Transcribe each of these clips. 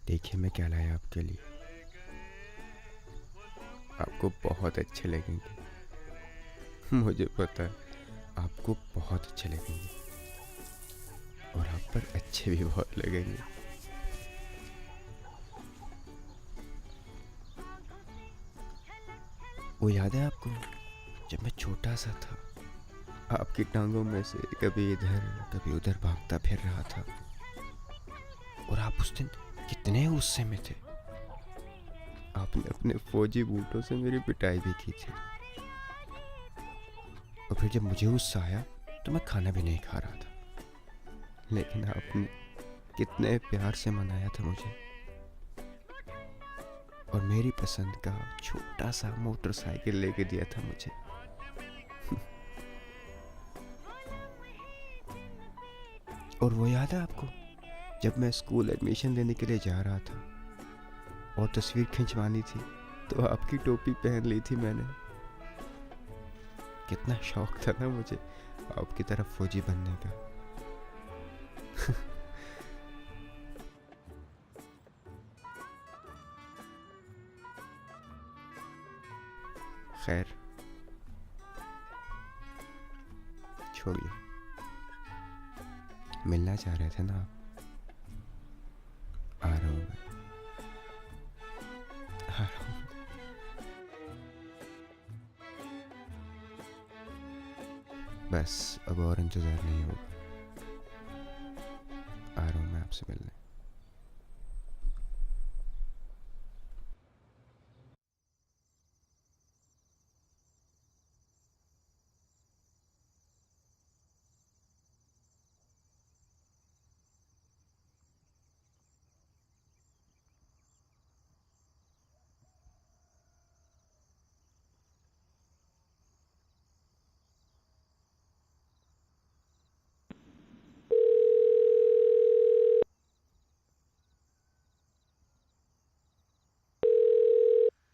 देखिए मैं क्या लाया आपके लिए। आपको बहुत अच्छे लगेंगे। मुझे पता है आपको बहुत अच्छे लगेंगे और आप पर अच्छे भी बहुत लगेंगे। वो याद है आपको जब मैं छोटा सा था, आपकी टांगों में से कभी इधर कभी उधर भागता फिर रहा था और आप उस दिन कितने गुस्से में थे। आपने अपने फौजी बूटों से मेरी पिटाई भी की थी और फिर जब मुझे गुस्सा आया तो मैं खाना भी नहीं खा रहा था, लेकिन आपने कितने प्यार से मनाया था मुझे और मेरी पसंद का छोटा सा मोटरसाइकिल लेके दिया था मुझे। और वो याद है आपको जब मैं स्कूल एडमिशन लेने के लिए जा रहा था और तस्वीर खिंचवानी थी तो आपकी टोपी पहन ली थी मैंने। कितना शौक था ना मुझे आपकी तरफ फौजी बनने का। खैर छोड़िए, मिलना चाह रहे थे ना आप। आ रहा हूँ मैं, आ रहा हूँ। बस अब और इंतज़ार नहीं होगा, आ रहा हूँ मैं आपसे मिलने।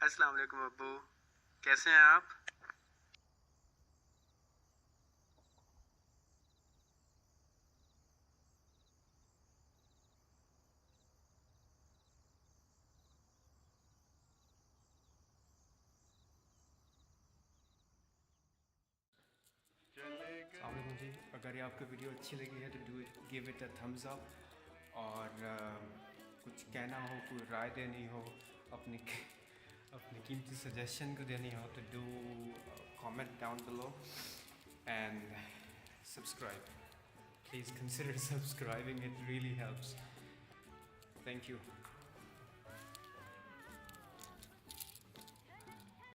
अस्सलाम वालेकुम अब्बू, कैसे हैं आप? अस्सलाम वालेकुम जी, अगर ये आपको वीडियो अच्छी लगी है तो do give it a thumbs up. और कुछ कहना हो, कोई राय देनी हो, अपनी अपनी कीमती सजेशन को देनी हो तो do comment down below and subscribe. Please consider subscribing, it really helps. Thank you.